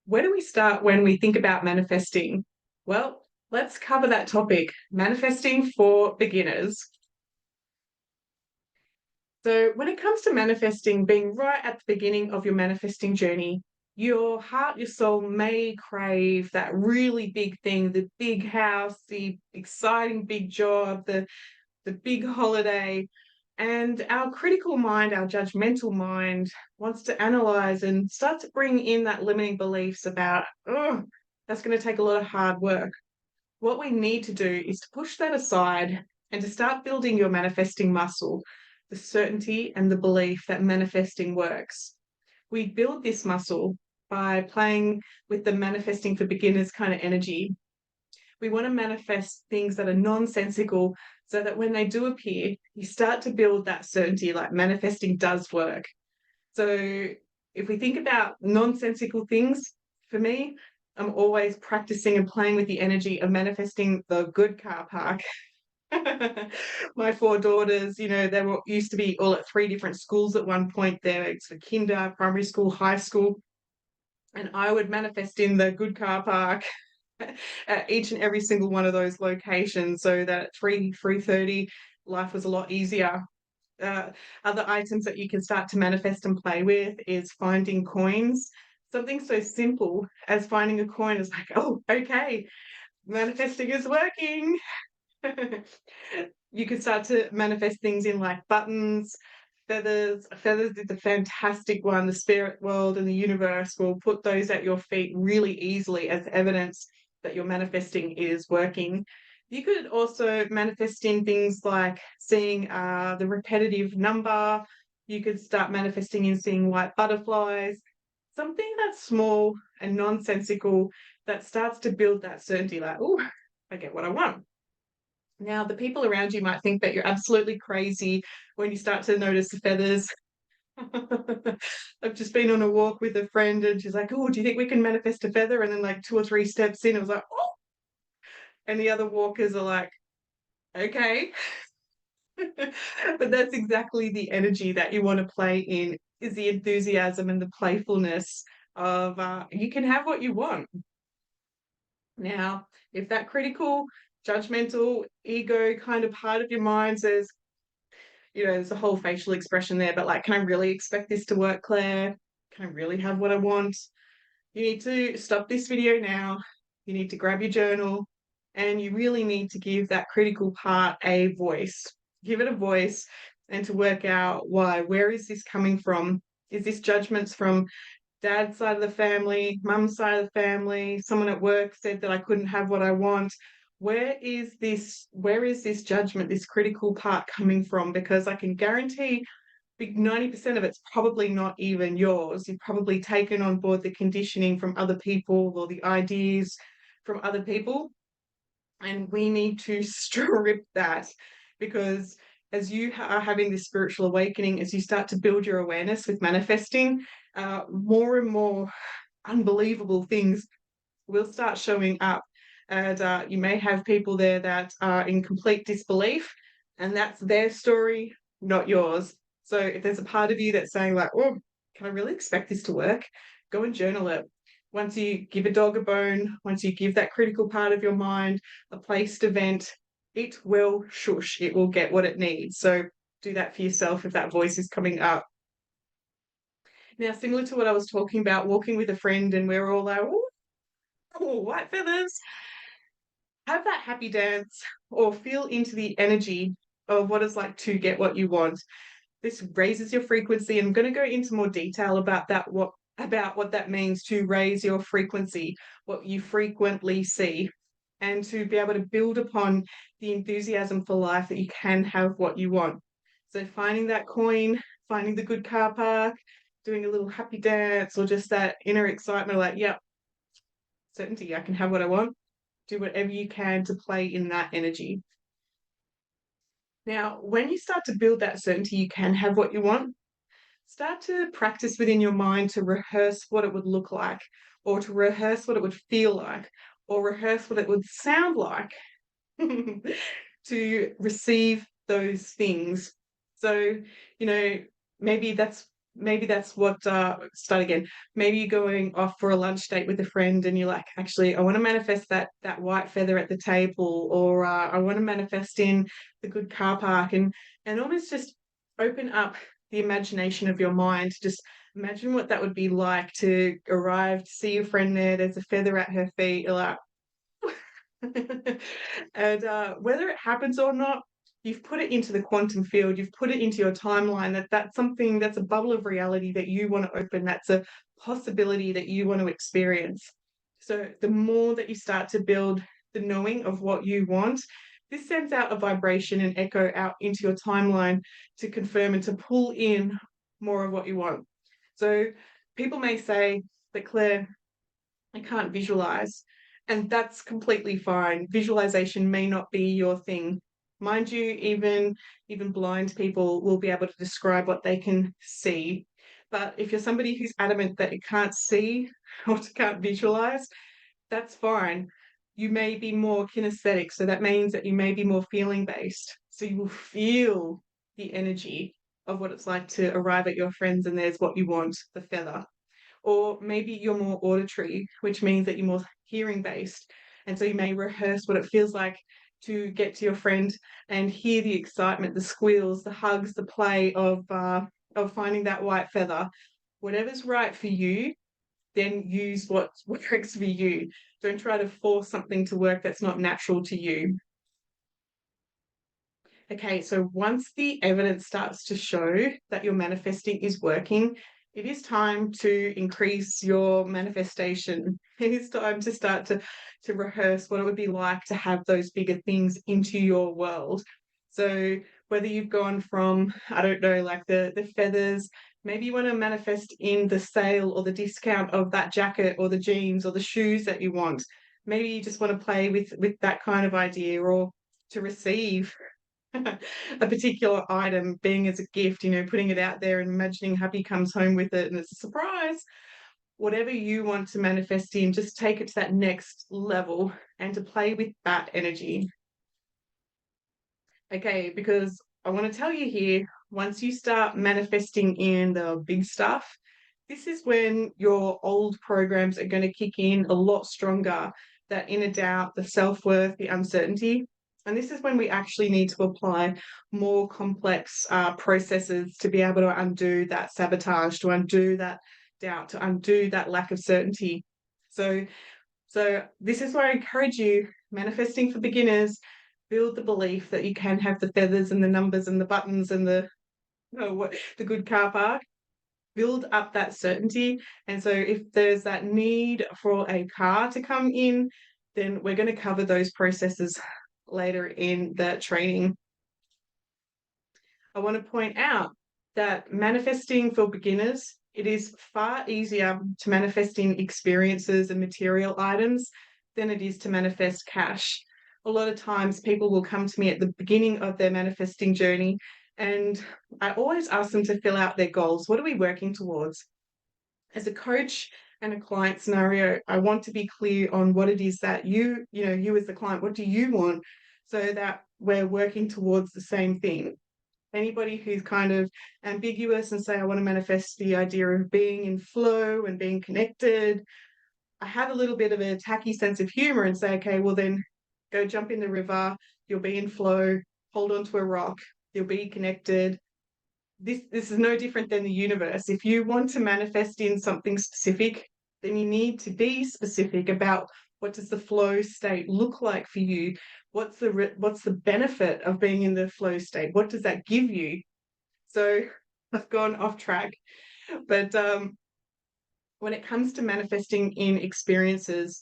Where do we start when we think about manifesting? Well, let's cover that topic, manifesting for beginners. So, when it comes to manifesting, being right at the beginning of your manifesting journey, your heart, your soul may crave that really big thing, the big house, the exciting big job, the big holiday. And our critical mind, our judgmental mind, wants to analyze and start to bring in that limiting beliefs about, oh, that's going to take a lot of hard work. What we need to do is to push that aside and to start building your manifesting muscle, the certainty and the belief that manifesting works. We build this muscle by playing with the manifesting for beginners kind of energy. We want to manifest things that are nonsensical so that when they do appear, you start to build that certainty like manifesting does work. So if we think about nonsensical things, for me, I'm always practicing and playing with the energy of manifesting the good car park. My four daughters, they were used to be all at three different schools at one point. There, it's for kinder, primary school, high school, and I would manifest in the good car park at each and every single one of those locations, so that at 3:30, life was a lot easier. uh, Other items that you can start to manifest and play with is finding coins. Something so simple as finding a coin is like, oh, okay, manifesting is working. You can start to manifest things in like buttons, feathers. Feathers is a fantastic one. The spirit world and the universe will put those at your feet really easily as evidence that your manifesting is working. You could also manifest in things like seeing the repetitive number. You could start manifesting in seeing white butterflies, something that's small and nonsensical that starts to build that certainty like, oh, I get what I want. Now, the people around you might think that you're absolutely crazy when you start to notice the feathers. I've just been on a walk with a friend and she's like, oh, do you think we can manifest a feather? And then, like, two or three steps in, I was like, oh. And the other walkers are like, okay. But that's exactly the energy that you want to play in, is the enthusiasm and the playfulness of you can have what you want. Now, if that critical, judgmental, ego kind of part of your mind says, there's a whole facial expression there, but like, can I really expect this to work, Claire? Can I really have what I want? You need to stop this video now. You need to grab your journal and you really need to give that critical part a voice. Give it a voice and to work out why. Where is this coming from? Is this judgments from dad's side of the family, mum's side of the family? Someone at work said that I couldn't have what I want. Where is this judgment, this critical part coming from? Because I can guarantee 90% of it's probably not even yours. You've probably taken on board the conditioning from other people or the ideas from other people. And we need to strip that, because as you are having this spiritual awakening, as you start to build your awareness with manifesting, more and more unbelievable things will start showing up. And you may have people there that are in complete disbelief, and that's their story, not yours. So if there's a part of you that's saying, like, oh, can I really expect this to work? Go and journal it. Once you give a dog a bone, once you give that critical part of your mind a place to vent, it will shush, it will get what it needs. So do that for yourself if that voice is coming up. Now, similar to what I was talking about, walking with a friend and we're all like, oh, white feathers, have that happy dance or feel into the energy of what it's like to get what you want. This raises your frequency, and I'm going to go into more detail about that, what that means to raise your frequency, what you frequently see, and to be able to build upon the enthusiasm for life that you can have what you want. So finding that coin, finding the good car park, doing a little happy dance, or just that inner excitement, like, yep, certainty, I can have what I want. Do whatever you can to play in that energy. Now, when you start to build that certainty, you can have what you want. Start to practice within your mind to rehearse what it would look like, or to rehearse what it would feel like, or rehearse what it would sound like to receive those things. So, maybe that's maybe that's what start again. Maybe you're going off for a lunch date with a friend and you're like, actually, I want to manifest that white feather at the table, or I want to manifest in the good car park, and almost just open up the imagination of your mind. Just imagine what that would be like to arrive to see your friend there. There's a feather at her feet. You're like, and whether it happens or not, you've put it into the quantum field, you've put it into your timeline, that's something, that's a bubble of reality that you want to open, that's a possibility that you want to experience. So the more that you start to build the knowing of what you want, this sends out a vibration and echo out into your timeline to confirm and to pull in more of what you want. So people may say, but Claire, I can't visualize. And that's completely fine. Visualization may not be your thing. Mind you, even blind people will be able to describe what they can see. But if you're somebody who's adamant that you can't see or can't visualize, that's fine. You may be more kinesthetic. So that means that you may be more feeling based. So you will feel the energy of what it's like to arrive at your friends and there's what you want, the feather. Or maybe you're more auditory, which means that you're more hearing based. And so you may rehearse what it feels like to get to your friend and hear the excitement, the squeals, the hugs, the play of finding that white feather. Whatever's right for you, then use what works for you. Don't try to force something to work that's not natural to you. Okay, so once the evidence starts to show that your manifesting is working, it is time to increase your manifestation. It is time to start to rehearse what it would be like to have those bigger things into your world. So whether you've gone from, I don't know, like the feathers, maybe you want to manifest in the sale or the discount of that jacket or the jeans or the shoes that you want. Maybe you just want to play with that kind of idea, or to receive a particular item being as a gift, putting it out there and imagining happy comes home with it and it's a surprise. Whatever you want to manifest in, just take it to that next level and to play with that energy. Okay, because I want to tell you here, once you start manifesting in the big stuff, this is when your old programs are going to kick in a lot stronger. That inner doubt, the self-worth, the uncertainty. And this is when we actually need to apply more complex processes to be able to undo that sabotage, to undo that doubt, to undo that lack of certainty. So this is where I encourage you, manifesting for beginners, build the belief that you can have the feathers and the numbers and the buttons and the good car park. Build up that certainty. And so if there's that need for a car to come in, then we're going to cover those processes later in the training. I want to point out that manifesting for beginners, it is far easier to manifest in experiences and material items than it is to manifest cash. A lot of times people will come to me at the beginning of their manifesting journey, and I always ask them to fill out their goals. What are we working towards? As a coach and a client scenario, I want to be clear on what it is that you as the client, what do you want, so that we're working towards the same thing. Anybody who's kind of ambiguous and say, I want to manifest the idea of being in flow and being connected, I have a little bit of a tacky sense of humor and say, okay, well then go jump in the river, you'll be in flow, hold onto a rock, you'll be connected. This is no different than the universe. If you want to manifest in something specific, then you need to be specific about what does the flow state look like for you? What's the benefit of being in the flow state? What does that give you? So I've gone off track, but when it comes to manifesting in experiences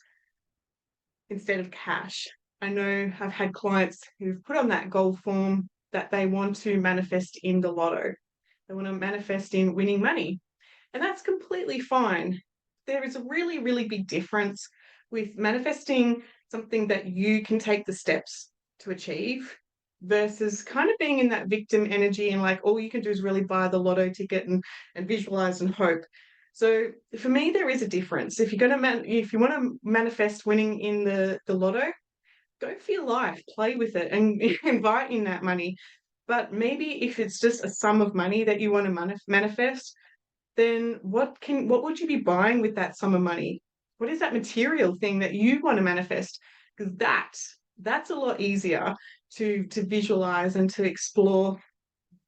instead of cash, I know I've had clients who've put on that goal form that they want to manifest in the lotto. They want to manifest in winning money. And that's completely fine. There is a really, really big difference with manifesting something that you can take the steps to achieve versus kind of being in that victim energy and like all you can do is really buy the lotto ticket and visualize and hope. So for me, there is a difference. If you're going to if you want to manifest winning in the lotto, go for your life, play with it, and invite in that money. But maybe if it's just a sum of money that you want to manifest, then what would you be buying with that sum of money? What is that material thing that you want to manifest? Because that's a lot easier to visualize and to explore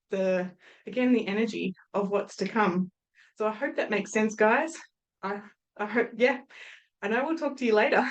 the again the energy of what's to come. So I hope that makes sense, guys. I I hope, yeah, and I will talk to you later.